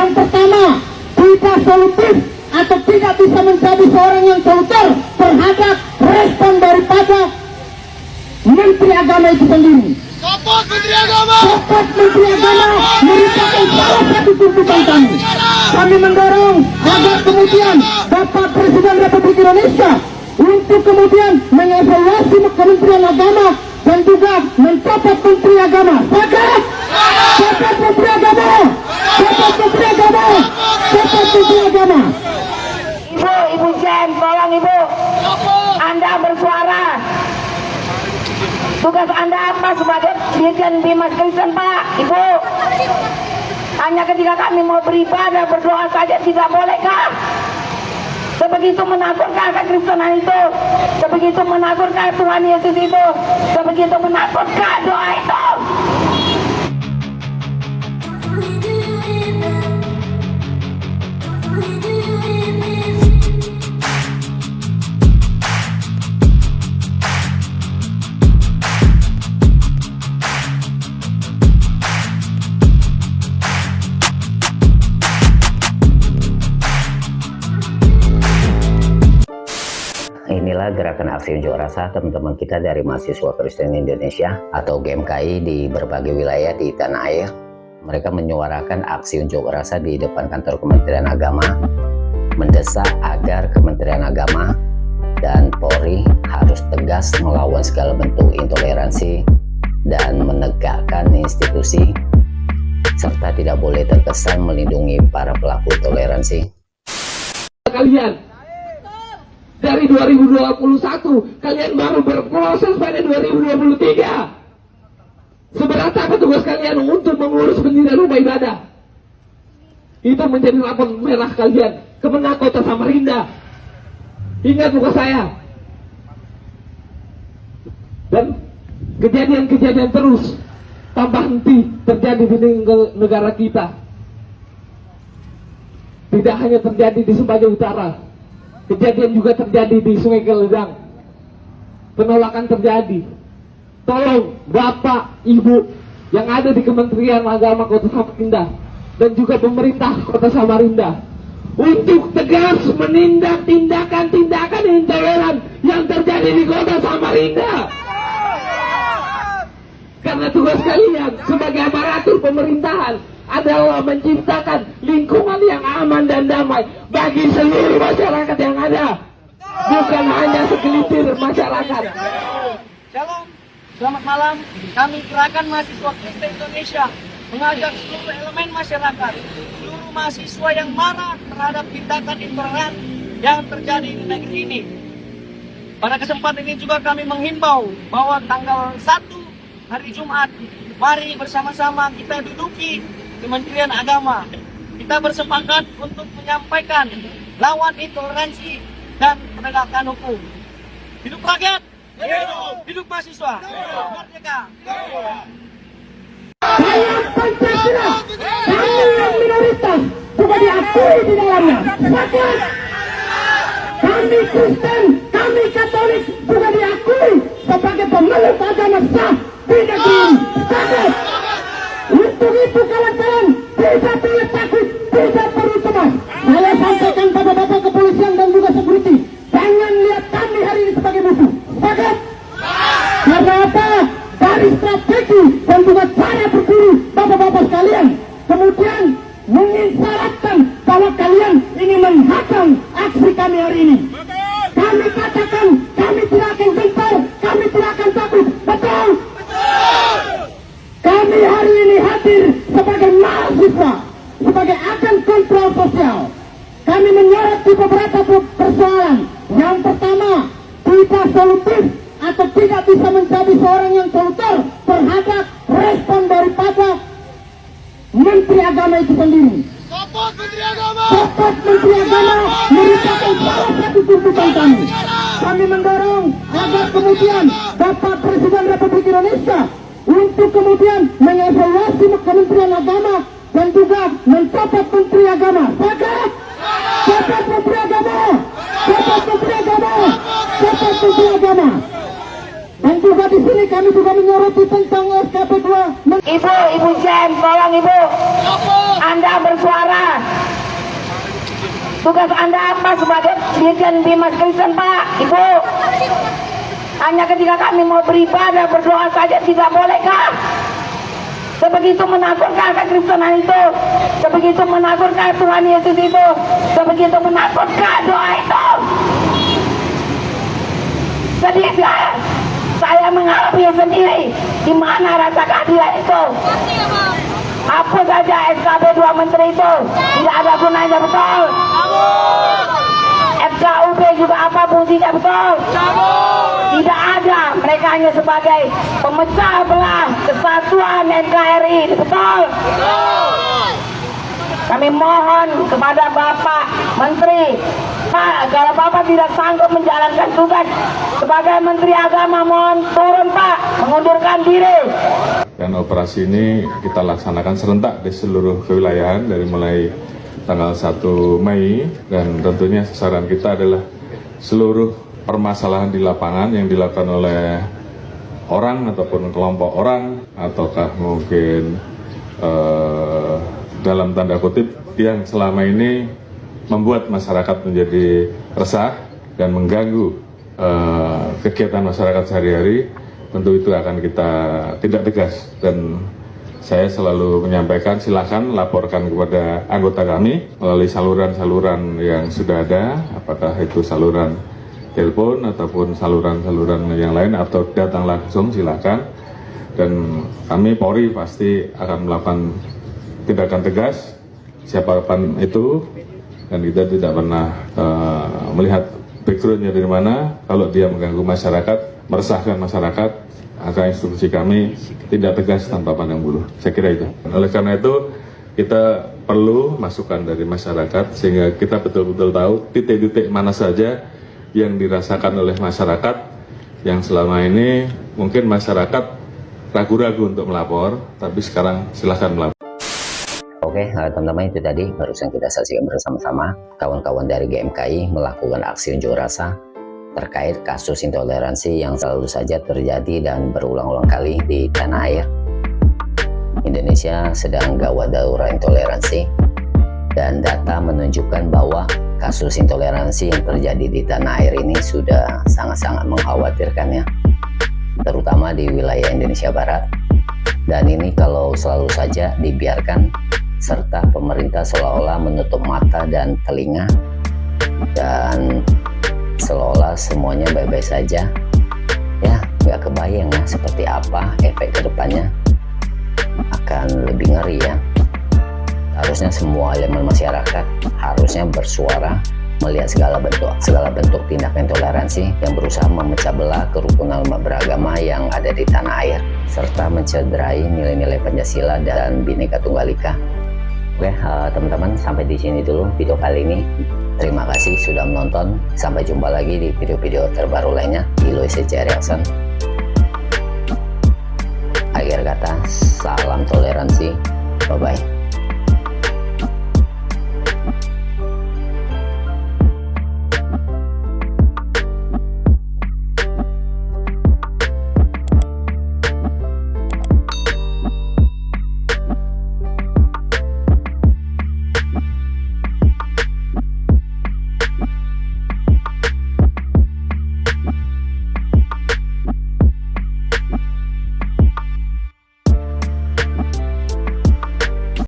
Yang pertama, tidak solutif atau tidak bisa menjadi seorang yang solutor terhadap respon daripada Menteri Agama itu sendiri. Copot Menteri Agama! Copot Menteri Agama merupakan salah satu tuntutan kami. Kami mendorong agar kemudian Bapak Presiden Republik Indonesia untuk kemudian mengevaluasi Kementerian Agama dan juga mencopot Menteri Agama. Copot Menteri Agama! Copot Menteri Agama! Copot Menteri Agama! Ibu Jen, tolong Ibu, Anda bersuara. Tugas Anda apa sebagai Dirjen Bimas Kristen, Pak? Ibu, hanya ketika kami mau beribadah, berdoa saja tidak bolehkah? Sebegitu menakutkah kekristenan itu? Sebegitu menakutkah Tuhan Yesus itu? Sebegitu menakutkah doa itu? Inilah gerakan aksi unjuk rasa teman-teman kita dari mahasiswa Kristen Indonesia atau GMKI di berbagai wilayah di tanah air. Mereka menyuarakan aksi unjuk rasa di depan kantor Kementerian Agama, mendesak agar Kementerian Agama dan Polri harus tegas melawan segala bentuk intoleransi dan menegakkan institusi, serta tidak boleh terkesan melindungi para pelaku toleransi. Kalian dari 2021, kalian baru berproses pada 2023. Seberat apa tugas kalian untuk mengurus pendirian rumah ibadah? Itu menjadi lapor merah kalian. Kemenang Kota Samarinda. Ingat muka saya. Dan kejadian-kejadian terus tanpa henti terjadi di negara kita. Tidak hanya terjadi di Sebagai Utara, kejadian juga terjadi di Sungai Geledang. Penolakan terjadi. Tolong Bapak, Ibu yang ada di Kementerian Agama Kota Samarinda dan juga pemerintah Kota Samarinda untuk tegas menindak tindakan-tindakan intoleran yang terjadi di Kota Samarinda. Karena tugas kalian sebagai aparatur pemerintahan adalah menciptakan lingkungan yang aman dan damai bagi seluruh masyarakat yang ada, bukan hanya segelintir masyarakat. Shalom, selamat malam. Kami Gerakan Mahasiswa Kristen Indonesia mengajak seluruh elemen masyarakat, seluruh mahasiswa yang marah terhadap tindakan intoleran yang terjadi di negeri ini. Pada kesempatan ini juga kami menghimbau bahwa tanggal 1 hari Jumat, mari bersama-sama kita duduki Kementerian Agama. Kita bersepakat untuk menyampaikan lawan intoleransi dan penegakan hukum. Hidup rakyat! Hidup mahasiswa! Merdeka! Kayak Pancasila, kami yang minoritas juga diakui di dalamnya. Sepakat. Kami Kristen, kami Katolik juga diakui sebagai pemeluk agama sah di negeri ini. Sepakat. Untuk itu kawan-kawan tidak boleh takut, tidak perlu cemas. Saya sampaikan pada Bapak Kepolisian dan juga security, jangan lihat kami hari ini sebagai musuh. Sepakat? Karena apa? Dari strategi dan juga cara berburu Bapak-Bapak sekalian, kemudian mengisyaratkan bahwa kalian ingin menghadang aksi kami hari ini. Kami katakan, kami tidak akan gentar, kami tidak akan takut. Betul? Kami hari ini hadir sebagai mahasiswa, sebagai agen kontrol sosial. Kami menyoroti beberapa persoalan. Yang pertama, tidak solutif atau tidak bisa menjadi seorang yang solutor terhadap respon daripada Menteri Agama itu sendiri. Copot Menteri Agama! Copot Menteri Agama merupakan salah satu tuntutan kami. Kami mendorong agar kemudian Bapak Presiden Republik Indonesia untuk kemudian mengevaluasi Kementerian Agama dan juga mencopot Menteri Agama. Sepakat? Copot Menteri Agama! Copot Menteri Agama! Copot Menteri Agama! Dan juga di sini kami juga menyoroti tentang SKP 2. Ibu Jen, tolong Ibu, Anda bersuara. Tugas Anda apa sebagai Dirjen Bimas Kristen, Pak, Ibu? Hanya ketika kami mau beribadah, berdoa saja tidak bolehkah? Sebegitu menakutkah kekristenan itu? Sebegitu menakutkah Tuhan Yesus itu? Sebegitu menakutkah doa itu? Sedih saya mengalami sendiri di mana rasa keadilan itu. Hapus saja SKB 2 menteri itu, tidak ada gunanya, betul. FKUP juga apa fungsinya, betul. Tidak ada, mereka hanya sebagai pemecah belah kesatuan NKRI, betul. Kami mohon kepada Bapak Menteri, Pak, kalau Bapak tidak sanggup menjalankan tugas sebagai Menteri Agama, mohon turun, Pak, mengundurkan diri. Dan operasi ini kita laksanakan serentak di seluruh kewilayahan dari mulai tanggal 1 Mei, dan tentunya sasaran kita adalah seluruh permasalahan di lapangan yang dilakukan oleh orang ataupun kelompok orang, ataukah mungkin dalam tanda kutip yang selama ini membuat masyarakat menjadi resah dan mengganggu kegiatan masyarakat sehari-hari. Tentu itu akan kita tindak tegas, dan saya selalu menyampaikan silakan laporkan kepada anggota kami melalui saluran-saluran yang sudah ada, apakah itu saluran telepon ataupun saluran-saluran yang lain, atau datang langsung silakan. Dan kami Polri pasti akan melakukan tindakan tegas siapapun itu, dan kita tidak pernah melihat backgroundnya dari mana. Kalau dia mengganggu masyarakat, meresahkan masyarakat, akan instruksi kami tidak tegas tanpa pandang bulu. Saya kira itu. Oleh karena itu kita perlu masukan dari masyarakat sehingga kita betul-betul tahu titik-titik mana saja yang dirasakan oleh masyarakat yang selama ini mungkin masyarakat ragu-ragu untuk melapor, tapi sekarang silahkan melapor. Oke, teman-teman, itu tadi barusan kita saksikan bersama-sama kawan-kawan dari GMKI melakukan aksi unjuk rasa terkait kasus intoleransi yang selalu saja terjadi dan berulang-ulang kali di tanah air. Indonesia sedang gawat darurat intoleransi, dan data menunjukkan bahwa kasus intoleransi yang terjadi di tanah air ini sudah sangat-sangat mengkhawatirkan ya, terutama di wilayah Indonesia Barat. Dan ini kalau selalu saja dibiarkan, serta pemerintah seolah-olah menutup mata dan telinga, dan seolah semuanya baik-baik saja, ya nggak kebayang ya seperti apa efek kedepannya, akan lebih ngeri ya. Harusnya semua elemen masyarakat harusnya bersuara melihat segala bentuk tindak intoleransi yang berusaha memecah belah kerukunan umat beragama yang ada di tanah air, serta mencederai nilai-nilai Pancasila dan Bhinneka Tunggal Ika. Oke, teman-teman, sampai di sini dulu video kali ini. Terima kasih sudah menonton. Sampai jumpa lagi di video-video terbaru lainnya di Louis C. Reaction. Akhir kata, salam toleransi. Bye-bye.